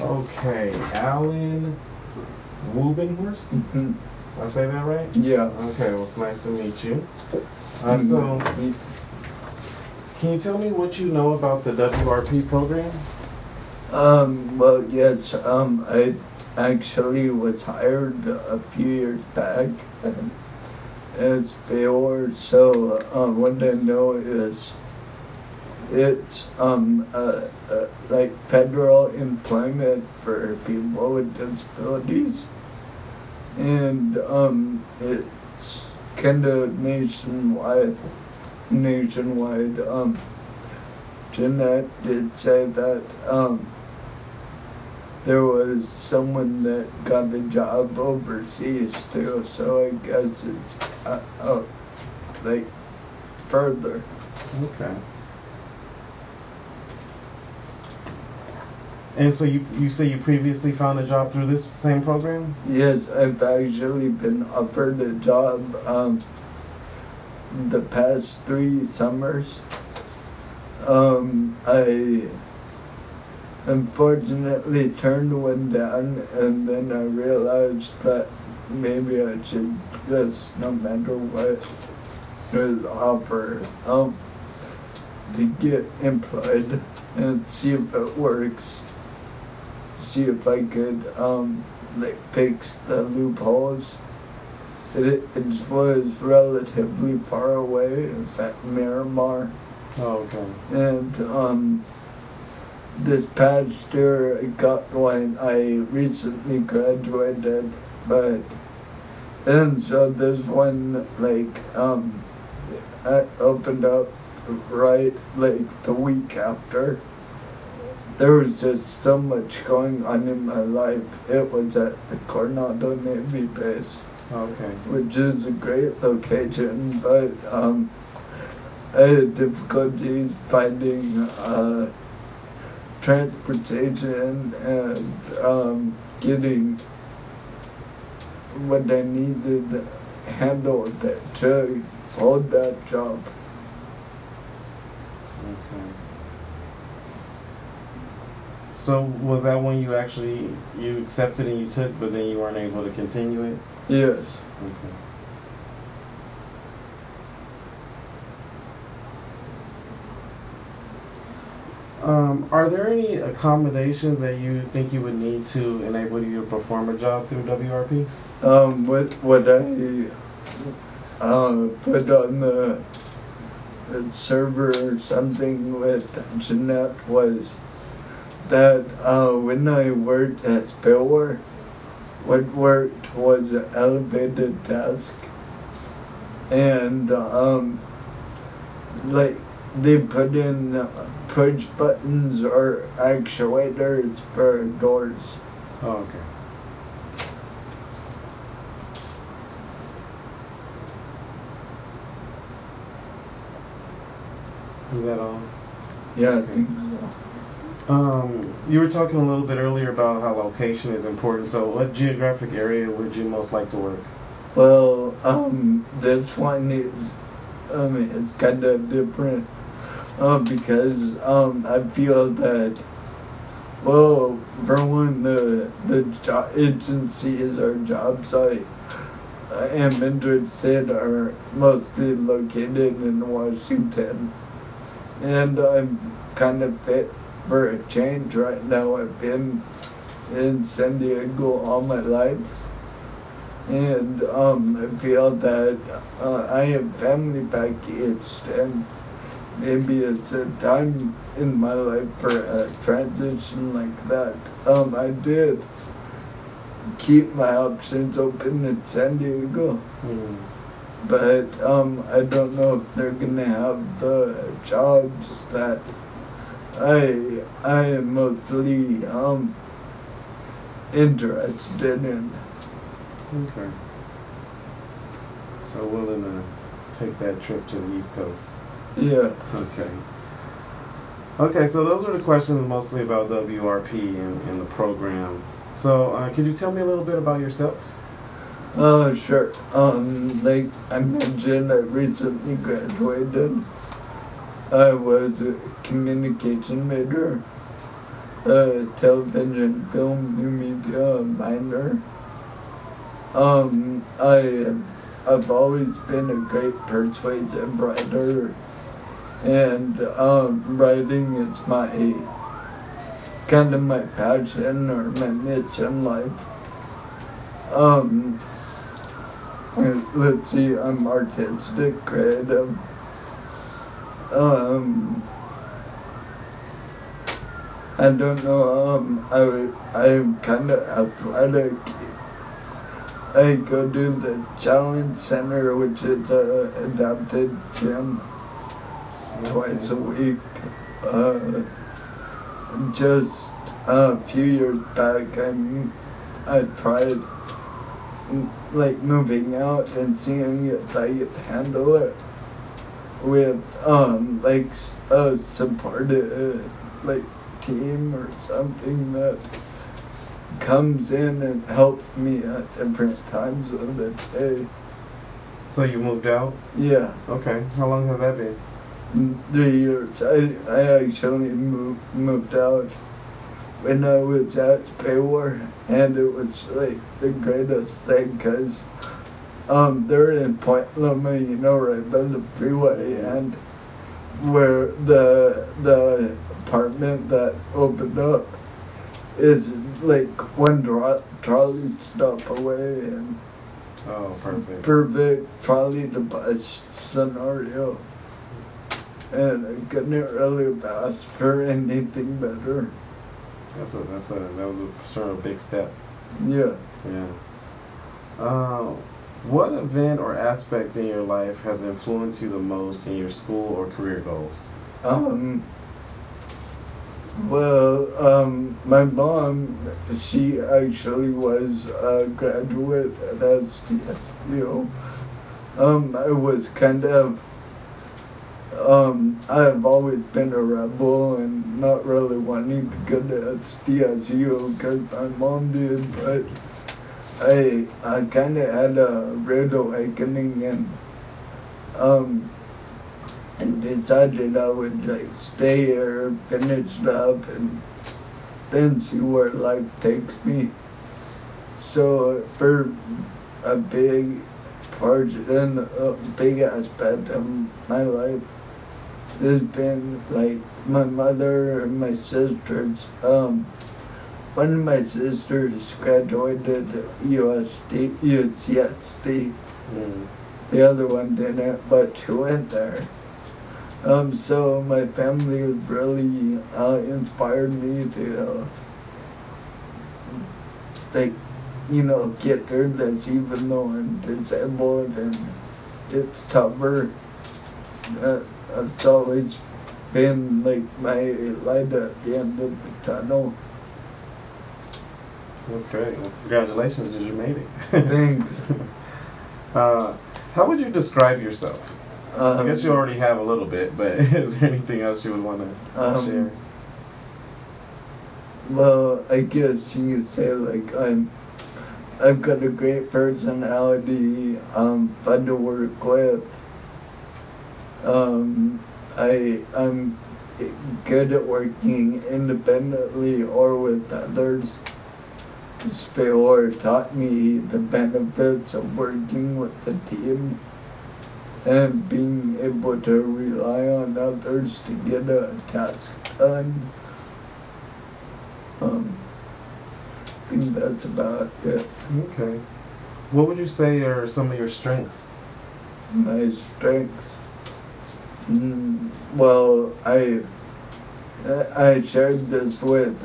Okay, Alan Wubenhorst? Mm-hmm. Did I say that right? Yeah. Okay, well, it's nice to meet you. So, can you tell me what you know about the WRP program? Well, yes, I actually was hired a few years back as Baylor, so what I know is it's like federal employment for people with disabilities, and it's kind of nationwide. Jeanette did say that there was someone that got a job overseas too, so I guess it's like further. Okay. And so you say you previously found a job through this same program? Yes, I've actually been offered a job the past 3 summers. I unfortunately turned one down, and then I realized that maybe I should just, no matter what was offered, to get employed and see if it works. See if I could like fix the loopholes. It was relatively far away. It was at Miramar. Oh, okay. And this past year I got one. I recently graduated, and so this one I opened up right like the week after. There was just so much going on in my life. It was at the Coronado Navy base. Okay. Which is a great location, but I had difficulties finding transportation and getting what I needed handled to hold that job. Okay. So was that when you accepted and you took, but then you weren't able to continue it? Yes. Okay. Are there any accommodations that you think you would need to enable you to perform a job through WRP? What I put on the server or something with Jeanette was that when I worked at Baylor, what worked was an elevated desk, and like they put in push buttons or actuators for doors. Oh, okay. Is that all? Yeah, Okay. I think so. You were talking a little bit earlier about how location is important. So what geographic area would you most like to work? Well, this one is, it's kind of different because I feel that, well, for one, the agencies or job site I am interested are mostly located in Washington, and I'm kind of fit for a change right now. I've been in San Diego all my life, and I feel that I have family back east, and maybe it's a time in my life for a transition like that. I did keep my options open in San Diego, but I don't know if they're gonna have the jobs that I am mostly interested in. Okay. So willing to take that trip to the East Coast. Yeah. Okay. Okay, so those are the questions mostly about WRP and the program. So could you tell me a little bit about yourself? Sure. Like I mentioned, I recently graduated. I was a communication major. television, film, new media minor. I've always been a great persuasive writer, and writing is my kind of my passion or my niche in life. Let's see, I'm artistic, creative. I don't know, I'm kind of athletic. I go to the Challenge Center, which is a adapted gym, twice a week. Just a few years back, I tried like moving out and seeing if I could handle it with like a supportive like team or something that comes in and helps me at different times of the day. So you moved out? Yeah. Okay. How long has that been? 3 years. I actually moved out when I was at Paywar, and it was like the greatest thing because they're in Point Loma, right by the freeway, and where the apartment that opened up is like one trolley stop away, and perfect trolley to bus scenario, and I couldn't really ask for anything better. That was a sort of big step. Yeah. Yeah. What event or aspect in your life has influenced you the most in your school or career goals? Well, my mom, she actually was a graduate at SDSU. I was kind of, I've always been a rebel and not really wanting to go to SDSU because my mom did, but I kind of had a rude awakening and decided I would like stay here, finish it up, and then see where life takes me. So for a big portion, a big aspect of my life has been like my mother and my sisters. One of my sisters graduated UCSD. The other one didn't, but she went there. So my family has really inspired me to get through this, even though I'm disabled and it's tougher. It's always been like my light at the end of the tunnel. That's great. Well, congratulations, you made it. Thanks. How would you describe yourself? I guess you already have a little bit, but is there anything else you would want to share? Well, I guess you could say like I've got a great personality, fun to work with. I'm good at working independently or with others. Spayor taught me the benefits of working with the team and being able to rely on others to get a task done. I think that's about it. Okay. What would you say are some of your strengths? My strengths? Well, I shared this with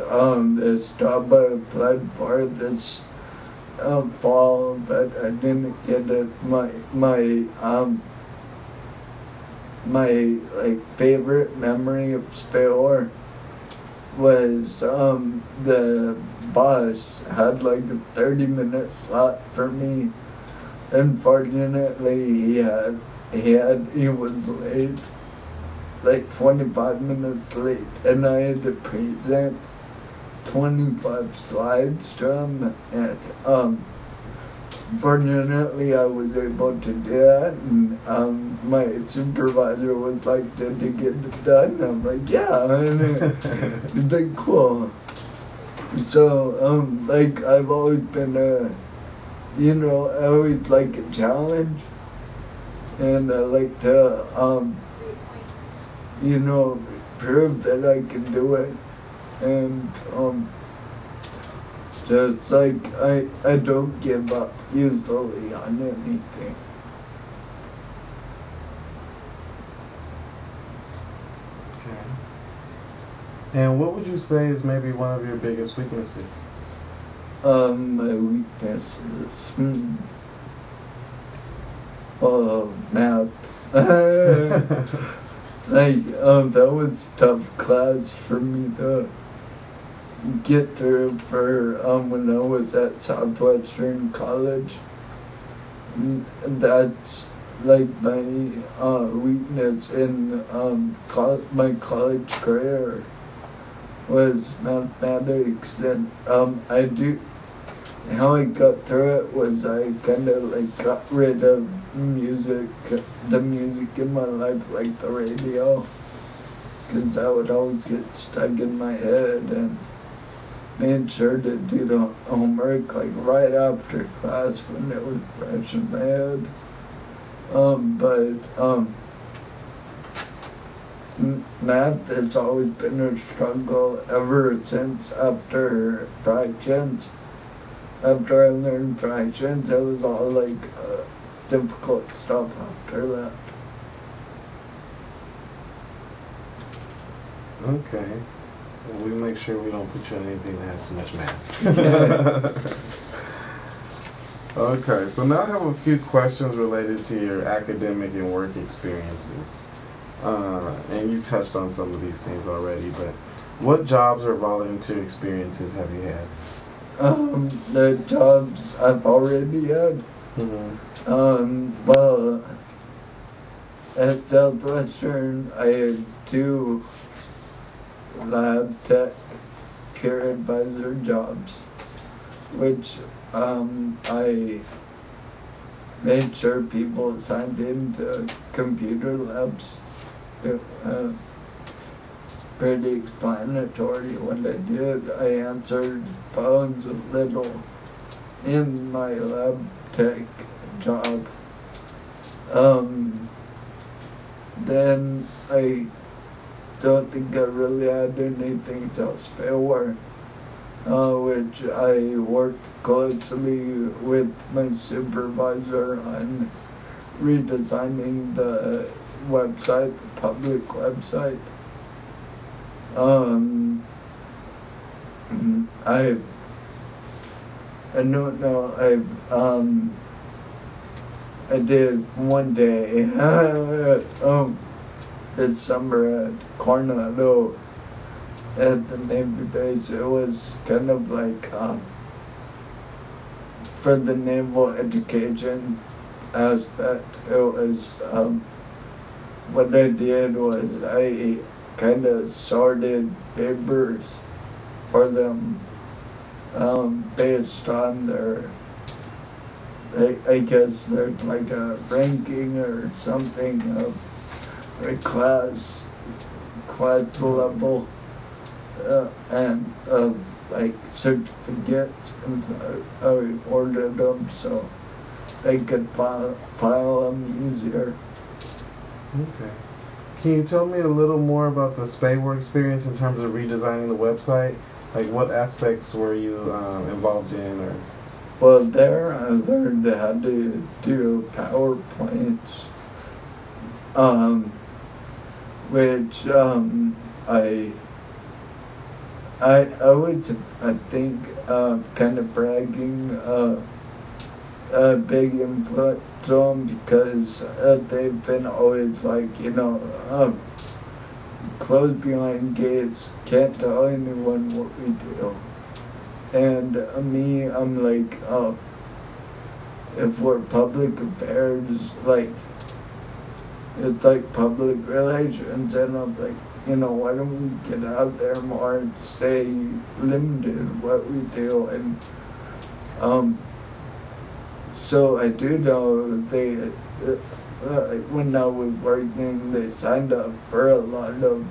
this job I applied for this fall, but I didn't get it. My favorite memory of Spayor was the boss had like a 30-minute slot for me. Unfortunately, he was late, like 25 minutes late, and I had to present 25 slides to him, and fortunately I was able to do that, and my supervisor was like, did you get it done? I'm like, yeah, and it's like, cool. So, like, I've always been I always like a challenge, and I like to, prove that I can do it, and, just like, I don't give up easily on anything. Okay. And what would you say is maybe one of your biggest weaknesses? My weaknesses. Math. Like, that was a tough class for me to get through for, when I was at Southwestern College. That's, like, my, weakness in, my college career was mathematics, and, how I got through it was I kind of like got rid of the music in my life, like the radio, because that would always get stuck in my head, and made sure to do the homework like right after class when it was fresh in my head. Math has always been a struggle ever since after fractions. After I learned fractions, it was all like difficult stuff after that. Okay. Well, we make sure we don't put you on anything that has too much math. Okay, so now I have a few questions related to your academic and work experiences. And you touched on some of these things already, but what jobs or volunteer experiences have you had? The jobs I've already had. Well, at Southwestern, I had 2 lab tech care advisor jobs, which I made sure people signed into computer labs. Pretty explanatory what I did. I answered phones a little in my lab tech job. Then I don't think I really had anything else for, which I worked closely with my supervisor on redesigning the website, the public website. I did one day, this summer at Coronado at the Navy base. It was kind of like, for the naval education aspect, it was, what I did was I kind of sorted papers for them, based on their, I guess there's like a ranking or something of a class level, and of like certificates, and I ordered them so I could file them easier. Okay. Can you tell me a little more about the SPAWAR experience in terms of redesigning the website? Like, what aspects were you involved in? Or? Well, there I learned how to do PowerPoints, which I was, I think, kind of bragging a big influence on, because they've been always like, closed behind gates, can't tell anyone what we do. And me, I'm like, if we're public affairs, like, it's like public relations, and I'm like, why don't we get out there more and stay limited what we do? And so I do know they, when I was working, they signed up for a lot of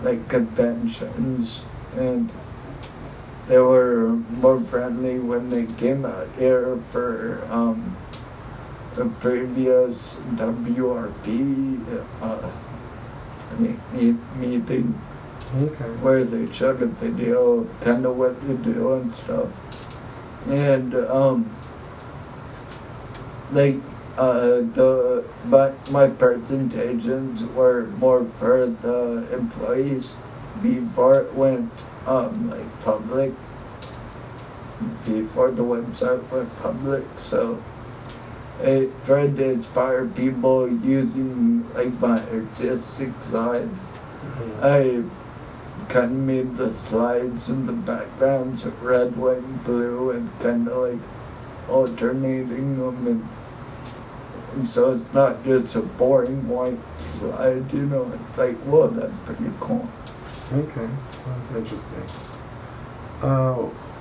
like conventions, and they were more friendly when they came out here for the previous WRP meeting, where they showed a video of kind of what they do and stuff. And my presentations were more for the employees before it went public, before the website went public. So I tried to inspire people using my artistic side. I kind of made the slides and the backgrounds red, white, and blue, and kind of alternating them, and so it's not just a boring white slide, it's whoa, that's pretty cool. Okay, sounds interesting.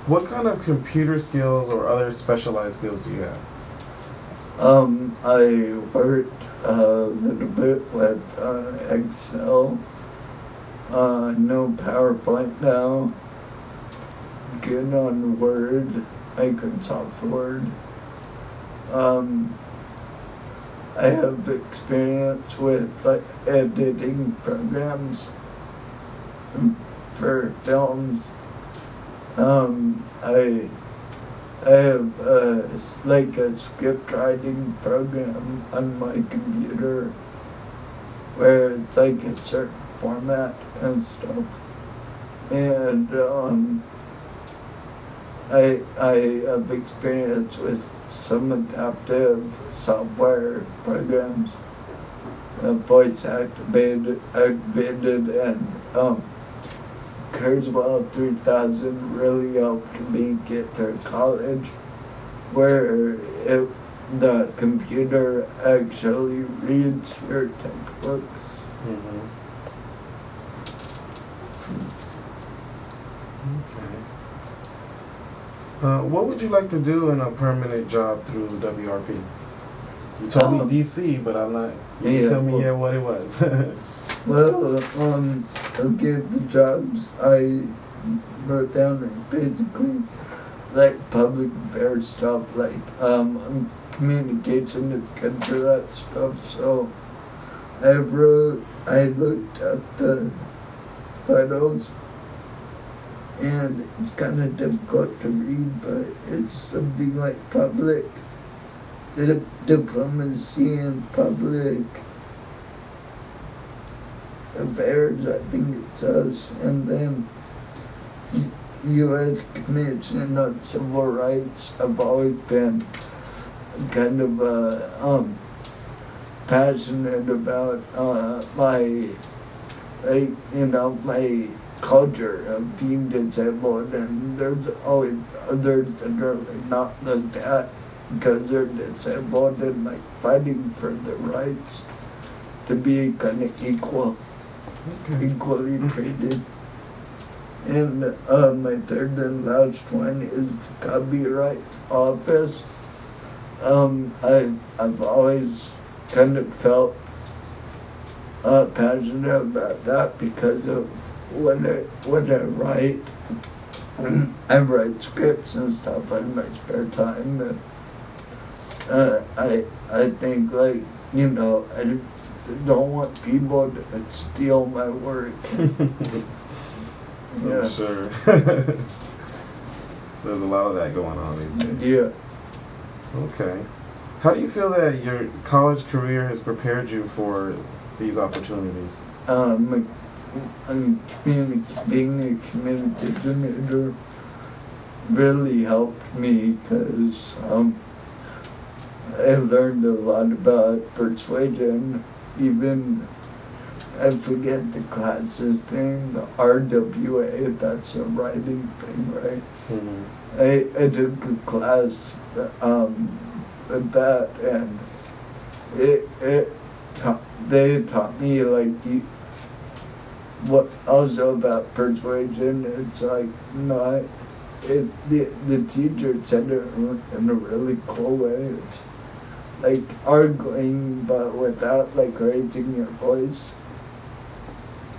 What kind of computer skills or other specialized skills do you have? I worked a little bit with Excel, no PowerPoint now, good on Word, Microsoft Word. I have experience with editing programs for films. I have a script writing program on my computer where it's a certain format and stuff. And I have experience with some adaptive software programs, voice activated, and Kurzweil 3000 really helped me get through college, where the computer actually reads your textbooks. Okay. What would you like to do in a permanent job through WRP? You told me DC, but I'm not. You didn't tell me yet what it was. Well, okay, the jobs I wrote down are basically public affairs stuff, communication is good for that stuff. So I looked at the titles, and it's kind of difficult to read, but it's something like public diplomacy and public affairs, I think it says, and then U.S. Commission on Civil Rights. I've always been kind of passionate about my culture of being disabled, and there's always others that are not looked at because they're disabled, and fighting for the rights to be kind of equally treated. And my third and last one is the Copyright Office. I've always kind of felt passionate about that because of when I write. I write scripts and stuff in my spare time, and I think I don't want people to steal my work. Yeah. I'm sure. There's a lot of that going on these days. Yeah. Okay. How do you feel that your college career has prepared you for these opportunities? Being a communication major really helped me because I learned a lot about persuasion. Even, I forget the class's name, the RWA, that's a writing thing, right? Mm-hmm. I took a class with that, and they taught me what also about persuasion. It's the teacher said it in a really cool way. It's arguing, but without raising your voice,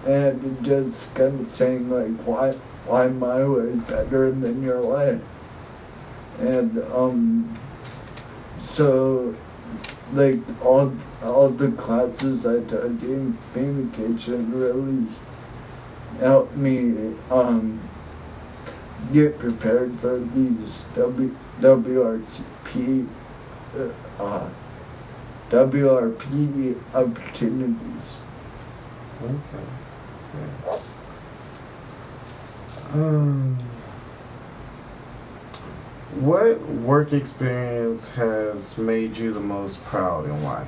and just kind of saying why why my way is better than your way. And so like all the classes I took in communication really helped me get prepared for these WRP opportunities. Okay. Yeah. What work experience has made you the most proud and why?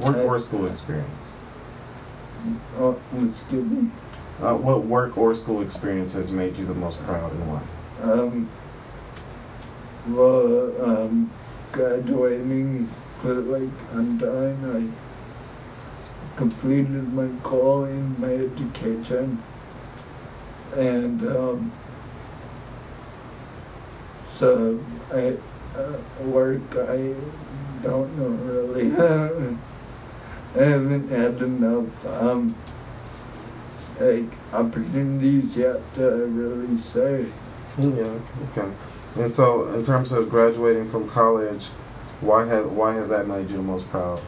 Work or school experience? Excuse me? What work or school experience has made you the most proud and why? Graduating on time. I completed my goal in my education, and so I work. I don't know really. I haven't had enough opportunities yet to really say. Yeah. Okay. And so, in terms of graduating from college, why has that made you the most proud?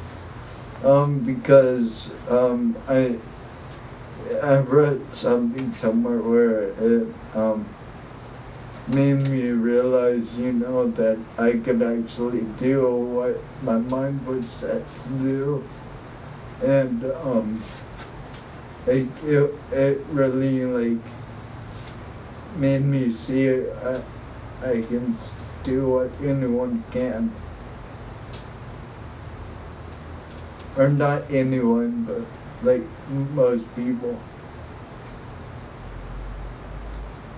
Because I read something somewhere where it made me realize, that I could actually do what my mind was set to do, and it really made me see I can do what anyone can. Or not anyone, but most people.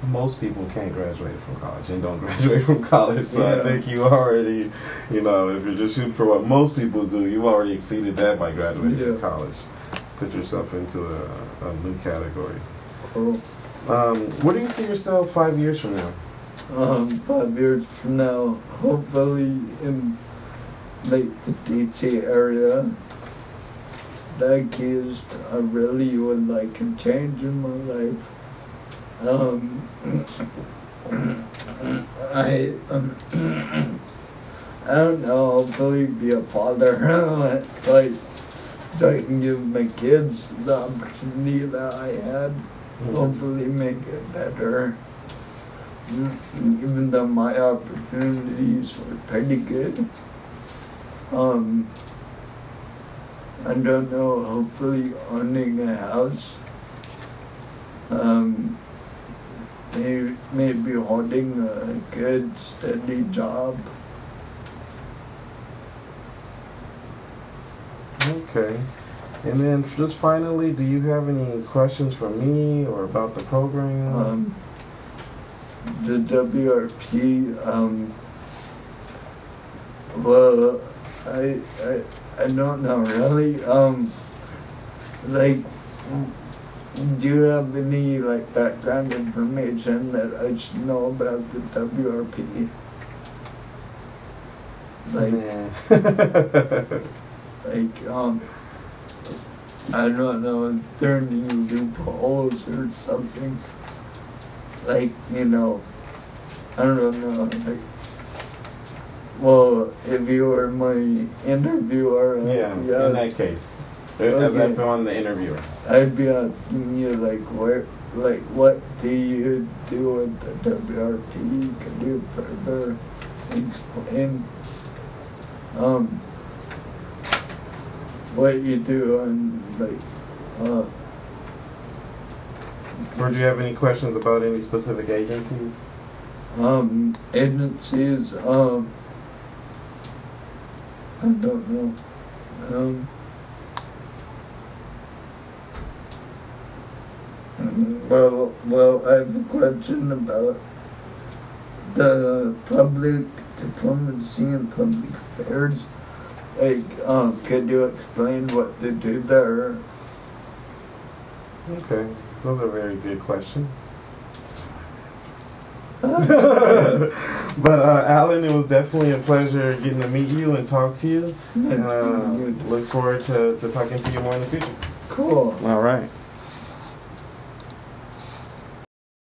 Most people can't graduate from college and don't graduate from college, so yeah. I think you already, if you're just shooting for what most people do, you've already exceeded that by graduating from college. Put yourself into a new category. Cool. Where do you see yourself 5 years from now? 5 years from now, hopefully in the DC area. That is, I really would like a change in my life. I don't know, hopefully be a father, so I can give my kids the opportunity that I had, hopefully make it better. Even though my opportunities were pretty good. I don't know, hopefully owning a house, maybe holding a good, steady job. Okay. And then just finally, do you have any questions for me or about the program? The WRP, well, I don't know really. Do you have any background information that I should know about the WRP? I don't know if there are any loopholes or something. I don't know. Well, if you were my interviewer, in that case, as if I'm the interviewer, I'd be asking you what do you do with the WRP? Could you further explain what you do and or do you have any questions about any specific agencies? Agencies, I don't know. Well, I have a question about the public diplomacy and public affairs. Could you explain what they do there? Okay, those are very good questions. But Alan, it was definitely a pleasure getting to meet you and talk to you. Look forward to talking to you more in the future. Cool. All right.